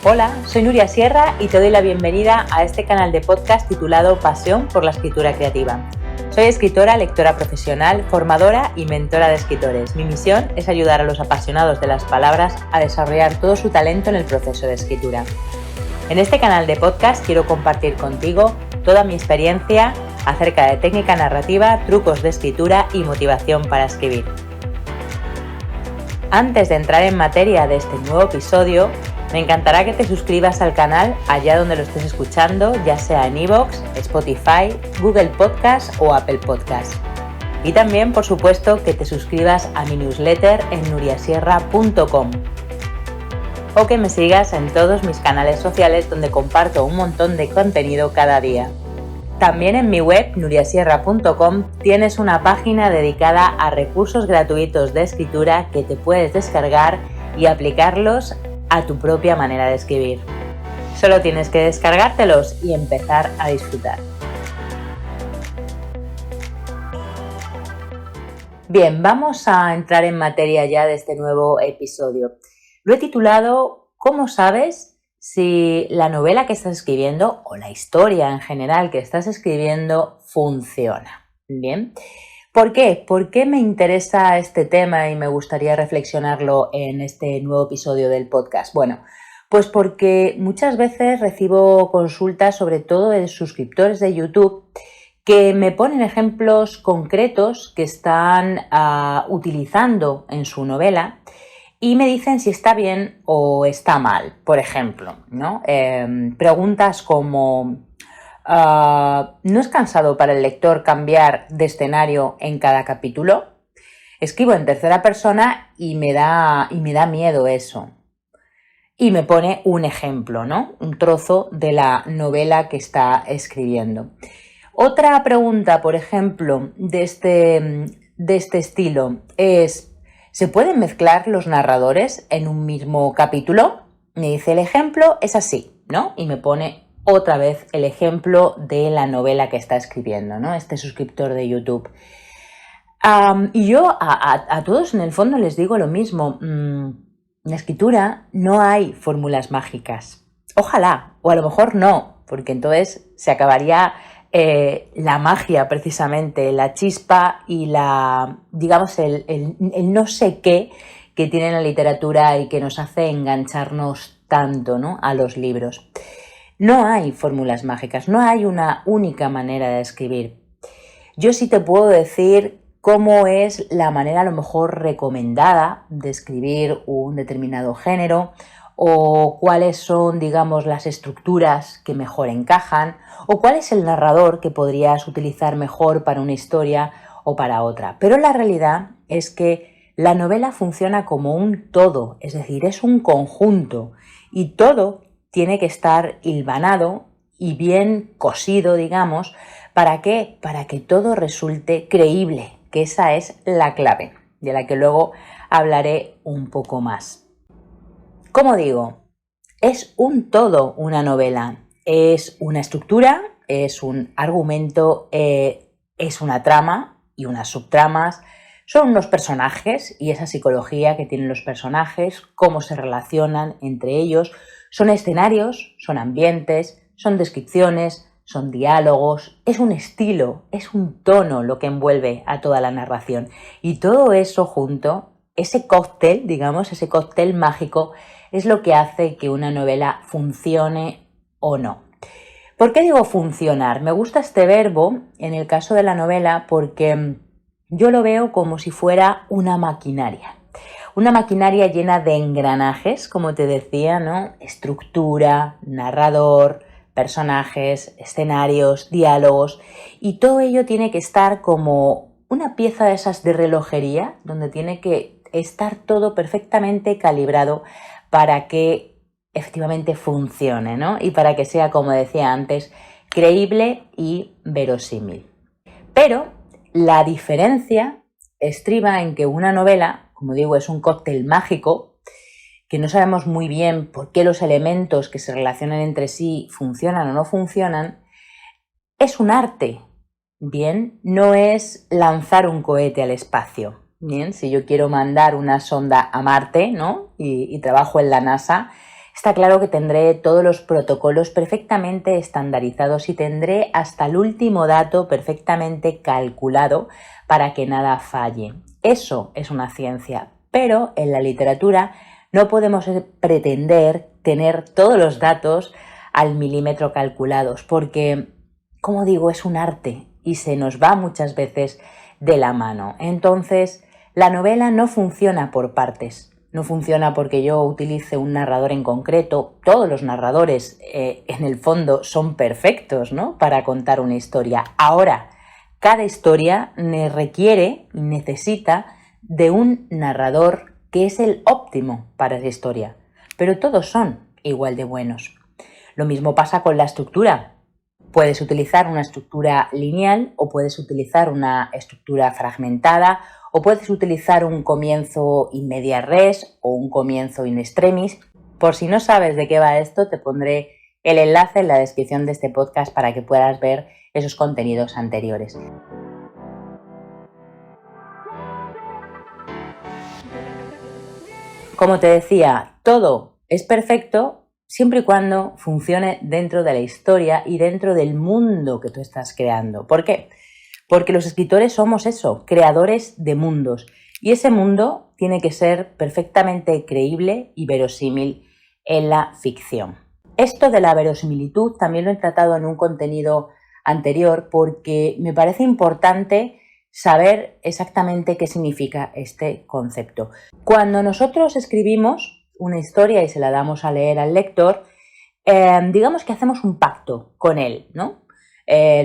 Hola, soy Nuria Sierra y te doy la bienvenida a este canal de podcast titulado Pasión por la Escritura Creativa. Soy escritora, lectora profesional, formadora y mentora de escritores. Mi misión es ayudar a los apasionados de las palabras a desarrollar todo su talento en el proceso de escritura. En este canal de podcast quiero compartir contigo toda mi experiencia acerca de técnica narrativa, trucos de escritura y motivación para escribir. Antes de entrar en materia de este nuevo episodio, me encantará que te suscribas al canal allá donde lo estés escuchando, ya sea en iVoox, Spotify, Google Podcast o Apple Podcast. Y también, por supuesto, que te suscribas a mi newsletter en nuriasierra.com o que me sigas en todos mis canales sociales donde comparto un montón de contenido cada día. También en mi web, nuriasierra.com, tienes una página dedicada a recursos gratuitos de escritura que te puedes descargar y aplicarlos a tu propia manera de escribir. Solo tienes que descargártelos y empezar a disfrutar. Bien, vamos a entrar en materia ya de este nuevo episodio. Lo he titulado ¿Cómo sabes si la novela que estás escribiendo o la historia en general que estás escribiendo funciona? Bien. ¿Por qué? ¿Por qué me interesa este tema y me gustaría reflexionarlo en este nuevo episodio del podcast? Bueno, pues porque muchas veces recibo consultas, sobre todo de suscriptores de YouTube, que me ponen ejemplos concretos que están utilizando en su novela y me dicen si está bien o está mal. Por ejemplo, ¿no? Preguntas como ¿no es cansado para el lector cambiar de escenario en cada capítulo? Escribo en tercera persona y me da miedo eso. Y me pone un ejemplo, ¿no? Un trozo de la novela que está escribiendo. Otra pregunta, por ejemplo, de este estilo es: ¿se pueden mezclar los narradores en un mismo capítulo? Me dice el ejemplo, es así, ¿no? Y me pone otra vez el ejemplo de la novela que está escribiendo, ¿no? Este suscriptor de YouTube. Y yo a todos en el fondo les digo lo mismo. En la escritura no hay fórmulas mágicas. Ojalá, o a lo mejor no, porque entonces se acabaría la magia precisamente, la chispa y digamos, el no sé qué que tiene la literatura y que nos hace engancharnos tanto, ¿no?, a los libros. No hay fórmulas mágicas, no hay una única manera de escribir. Yo sí te puedo decir cómo es la manera a lo mejor recomendada de escribir un determinado género, o cuáles son, digamos, las estructuras que mejor encajan, o cuál es el narrador que podrías utilizar mejor para una historia o para otra. Pero la realidad es que la novela funciona como un todo, es decir, es un conjunto, y todo tiene que estar hilvanado y bien cosido, digamos. ¿Para qué? Para que todo resulte creíble, que esa es la clave, de la que luego hablaré un poco más. Como digo, es un todo una novela. Es una estructura, es un argumento, es una trama y unas subtramas. Son unos personajes y esa psicología que tienen los personajes, cómo se relacionan entre ellos. Son escenarios, son ambientes, son descripciones, son diálogos, es un estilo, es un tono lo que envuelve a toda la narración. Y todo eso junto, ese cóctel, digamos, ese cóctel mágico, es lo que hace que una novela funcione o no. ¿Por qué digo funcionar? Me gusta este verbo en el caso de la novela porque yo lo veo como si fuera una maquinaria. Una maquinaria llena de engranajes, como te decía, ¿no? Estructura, narrador, personajes, escenarios, diálogos, y todo ello tiene que estar como una pieza de esas de relojería, donde tiene que estar todo perfectamente calibrado para que efectivamente funcione, ¿no? Y para que sea, como decía antes, creíble y verosímil. Pero la diferencia estriba en que una novela, como digo, es un cóctel mágico, que no sabemos muy bien por qué los elementos que se relacionan entre sí funcionan o no funcionan. Es un arte, bien, no es lanzar un cohete al espacio. Bien, si yo quiero mandar una sonda a Marte, ¿no?, y trabajo en la NASA, está claro que tendré todos los protocolos perfectamente estandarizados y tendré hasta el último dato perfectamente calculado para que nada falle. Eso es una ciencia, pero en la literatura no podemos pretender tener todos los datos al milímetro calculados, porque, como digo, es un arte y se nos va muchas veces de la mano. Entonces, la novela no funciona por partes. No funciona porque yo utilice un narrador en concreto. Todos los narradores, en el fondo, son perfectos, ¿no?, para contar una historia. Ahora, cada historia requiere y necesita de un narrador que es el óptimo para esa historia. Pero todos son igual de buenos. Lo mismo pasa con la estructura. Puedes utilizar una estructura lineal o puedes utilizar una estructura fragmentada o puedes utilizar un comienzo in media res o un comienzo in extremis. Por si no sabes de qué va esto, te pondré el enlace en la descripción de este podcast para que puedas ver esos contenidos anteriores. Como te decía, todo es perfecto siempre y cuando funcione dentro de la historia y dentro del mundo que tú estás creando. ¿Por qué? Porque los escritores somos eso, creadores de mundos. Y ese mundo tiene que ser perfectamente creíble y verosímil en la ficción. Esto de la verosimilitud también lo he tratado en un contenido anterior porque me parece importante saber exactamente qué significa este concepto. Cuando nosotros escribimos una historia y se la damos a leer al lector, digamos que hacemos un pacto con él, ¿no?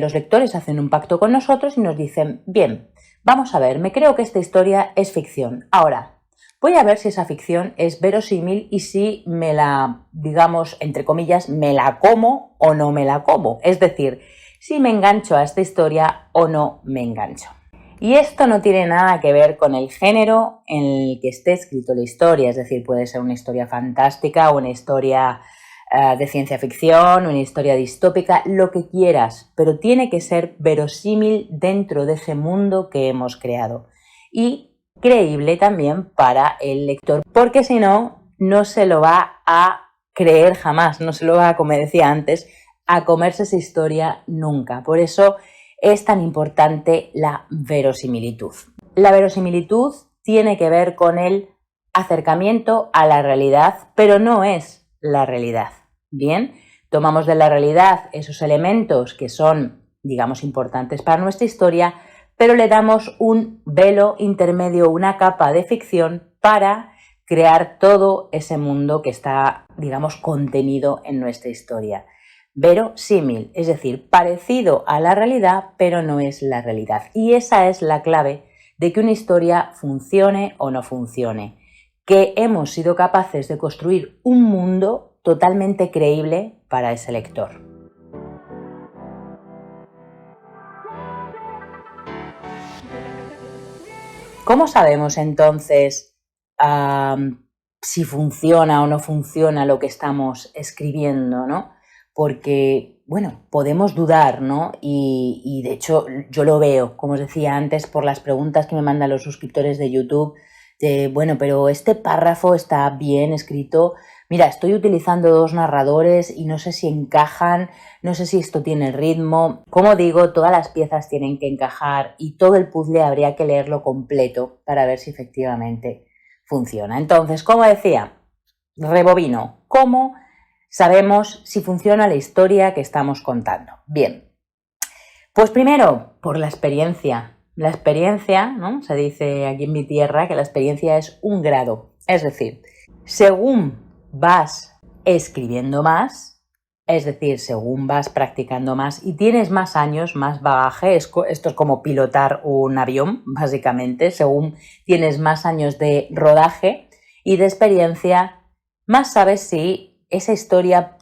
Los lectores hacen un pacto con nosotros y nos dicen, bien, vamos a ver, me creo que esta historia es ficción. Ahora, voy a ver si esa ficción es verosímil y si me la, digamos, entre comillas, me la como o no me la como. Es decir, si me engancho a esta historia o no me engancho. Y esto no tiene nada que ver con el género en el que esté escrito la historia, es decir, puede ser una historia fantástica o una historia de ciencia ficción, una historia distópica, lo que quieras, pero tiene que ser verosímil dentro de ese mundo que hemos creado y creíble también para el lector, porque si no, no se lo va a creer jamás, no se lo va, como decía antes, a comerse esa historia nunca. Por eso es tan importante la verosimilitud. La verosimilitud tiene que ver con el acercamiento a la realidad, pero no es la realidad. Bien, tomamos de la realidad esos elementos que son, digamos, importantes para nuestra historia, pero le damos un velo intermedio, una capa de ficción para crear todo ese mundo que está, digamos, contenido en nuestra historia. Verosímil, es decir, parecido a la realidad, pero no es la realidad. Y esa es la clave de que una historia funcione o no funcione, que hemos sido capaces de construir un mundo totalmente creíble para ese lector. ¿Cómo sabemos entonces si funciona o no funciona lo que estamos escribiendo, ¿no? Porque, bueno, podemos dudar, ¿no? Y de hecho yo lo veo, como os decía antes, por las preguntas que me mandan los suscriptores de YouTube, de, bueno, pero este párrafo está bien escrito, mira, estoy utilizando 2 narradores y no sé si encajan, no sé si esto tiene ritmo. Como digo, todas las piezas tienen que encajar y todo el puzzle habría que leerlo completo para ver si efectivamente funciona. Entonces, como decía, rebobino, ¿cómo sabemos si funciona la historia que estamos contando? Bien, pues primero, por la experiencia. La experiencia, ¿no? Se dice aquí en mi tierra que la experiencia es un grado. Es decir, según vas escribiendo más, es decir, según vas practicando más y tienes más años, más bagaje, esto es como pilotar un avión, básicamente, según tienes más años de rodaje y de experiencia, más sabes si esa historia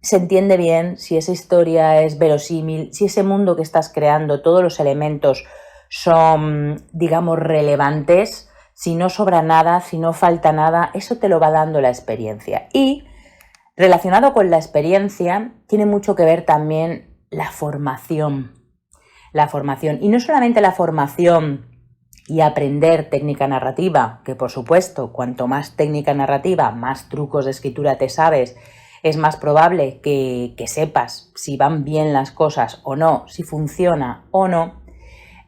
se entiende bien, si esa historia es verosímil, si ese mundo que estás creando, todos los elementos son, digamos, relevantes, si no sobra nada, si no falta nada, eso te lo va dando la experiencia. Y relacionado con la experiencia, tiene mucho que ver también la formación. La formación, y no solamente la formación y aprender técnica narrativa, que por supuesto, cuanto más técnica narrativa, más trucos de escritura te sabes, es más probable que sepas si van bien las cosas o no, si funciona o no.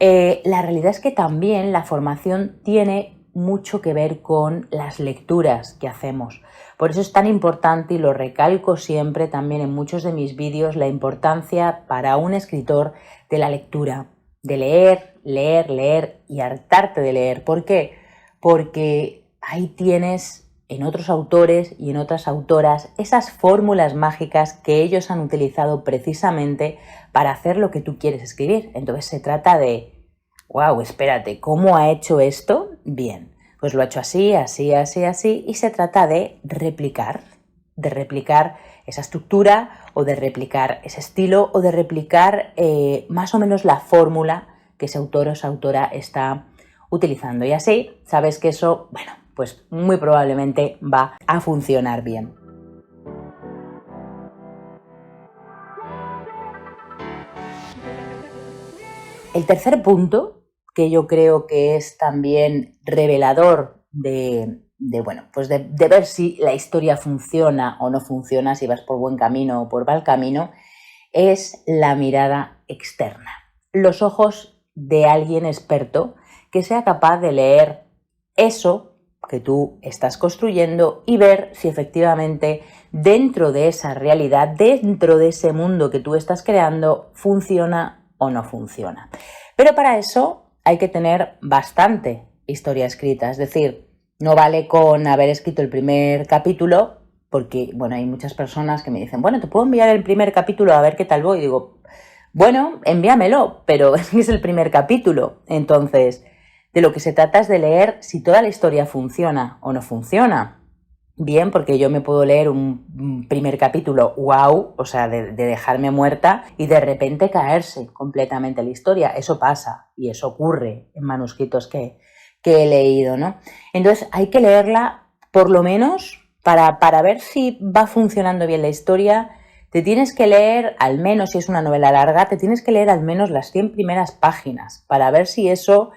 La realidad es que también la formación tiene mucho que ver con las lecturas que hacemos. Por eso es tan importante, y lo recalco siempre también en muchos de mis vídeos, la importancia para un escritor de la lectura, de leer, leer, leer y hartarte de leer. ¿Por qué? Porque ahí tienes en otros autores y en otras autoras esas fórmulas mágicas que ellos han utilizado precisamente para hacer lo que tú quieres escribir. Entonces se trata de, wow, espérate, ¿cómo ha hecho esto? Bien, pues lo ha hecho así, así, así, así, y se trata de replicar esa estructura o de replicar ese estilo o de replicar más o menos la fórmula que ese autor o esa autora está utilizando. Y así sabes que eso, bueno, pues muy probablemente va a funcionar bien. El tercer punto, que yo creo que es también revelador de ver si la historia funciona o no funciona, si vas por buen camino o por mal camino, es la mirada externa. Los ojos de alguien experto que sea capaz de leer eso que tú estás construyendo y ver si efectivamente dentro de esa realidad, dentro de ese mundo que tú estás creando, funciona o no funciona. Pero para eso hay que tener bastante historia escrita, es decir, no vale con haber escrito el primer capítulo, porque bueno, hay muchas personas que me dicen, bueno, te puedo enviar el primer capítulo a ver qué tal voy. Y digo, bueno, envíamelo, pero es el primer capítulo. Entonces, de lo que se trata es de leer si toda la historia funciona o no funciona. Bien, porque yo me puedo leer un primer capítulo, wow, o sea, de dejarme muerta y de repente caerse completamente la historia. Eso pasa y eso ocurre en manuscritos que he leído, ¿no? Entonces hay que leerla por lo menos para ver si va funcionando bien la historia. Te tienes que leer, al menos si es una novela larga, te tienes que leer al menos las 100 primeras páginas para ver si eso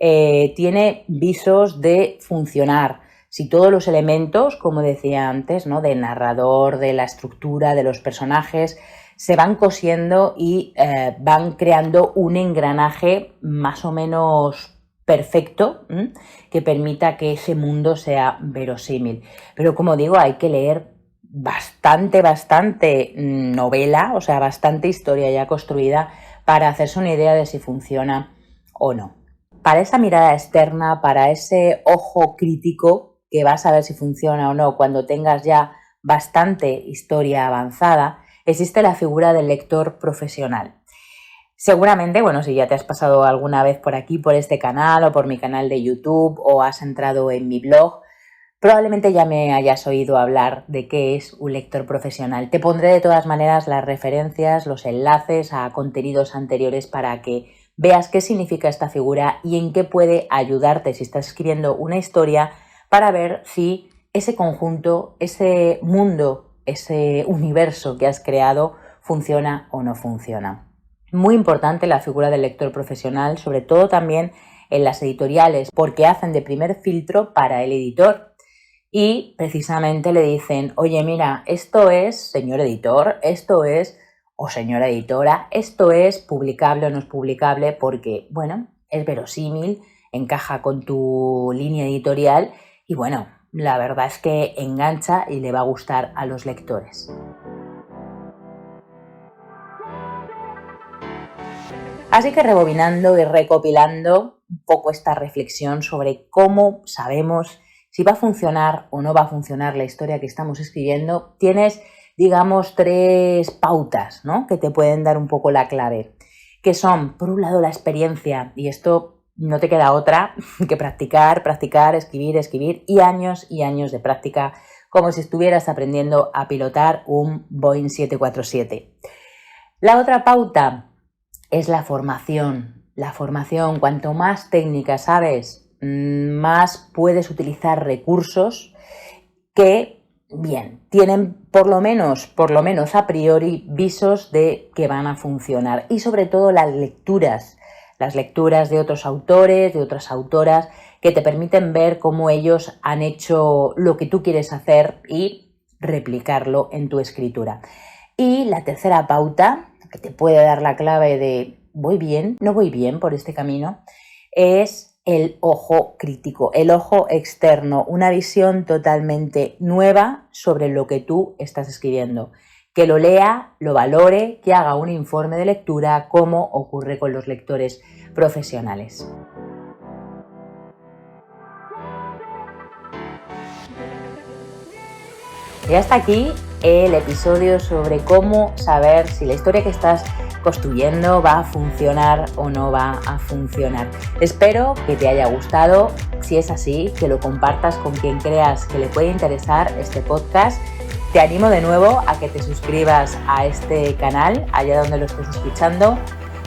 tiene visos de funcionar. Si todos los elementos, como decía antes, ¿no?, del narrador, de la estructura, de los personajes, se van cosiendo y van creando un engranaje más o menos perfecto, que permita que ese mundo sea verosímil. Pero como digo, hay que leer bastante novela, o sea, bastante historia ya construida para hacerse una idea de si funciona o no. Para esa mirada externa, para ese ojo crítico que vas a ver si funciona o no cuando tengas ya bastante historia avanzada, existe la figura del lector profesional. Seguramente, bueno, si ya te has pasado alguna vez por aquí, por este canal o por mi canal de YouTube o has entrado en mi blog, probablemente ya me hayas oído hablar de qué es un lector profesional. Te pondré de todas maneras las referencias, los enlaces a contenidos anteriores para que veas qué significa esta figura y en qué puede ayudarte si estás escribiendo una historia para ver si ese conjunto, ese mundo, ese universo que has creado funciona o no funciona. Muy importante la figura del lector profesional, sobre todo también en las editoriales, porque hacen de primer filtro para el editor y precisamente le dicen, oye, mira, esto es, señor editor, esto es, o señora editora, esto es publicable o no es publicable porque, bueno, es verosímil, encaja con tu línea editorial y, bueno, la verdad es que engancha y le va a gustar a los lectores. Así que rebobinando y recopilando un poco esta reflexión sobre cómo sabemos si va a funcionar o no va a funcionar la historia que estamos escribiendo, tienes, digamos, 3 pautas, ¿no?, que te pueden dar un poco la clave, que son, por un lado, la experiencia, y esto no te queda otra que practicar, escribir y años de práctica, como si estuvieras aprendiendo a pilotar un Boeing 747. La otra pauta es la formación. La formación, cuanto más técnica sabes, más puedes utilizar recursos que, bien, tienen por lo menos a priori visos de que van a funcionar. Y sobre todo las lecturas las lecturas de otros autores, de otras autoras, que te permiten ver cómo ellos han hecho lo que tú quieres hacer y replicarlo en tu escritura. Y la tercera pauta, que te puede dar la clave de voy bien, no voy bien por este camino, es el ojo crítico, el ojo externo, una visión totalmente nueva sobre lo que tú estás escribiendo. Que lo lea, lo valore, que haga un informe de lectura, como ocurre con los lectores profesionales. Y hasta aquí el episodio sobre cómo saber si la historia que estás construyendo va a funcionar o no va a funcionar. Espero que te haya gustado. Si es así, que lo compartas con quien creas que le puede interesar este podcast. Te animo de nuevo a que te suscribas a este canal, allá donde lo estés escuchando.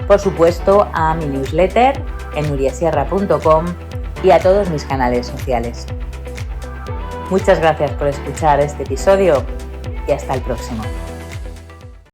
Por supuesto, a mi newsletter en nuriasierra.com y a todos mis canales sociales. Muchas gracias por escuchar este episodio y hasta el próximo.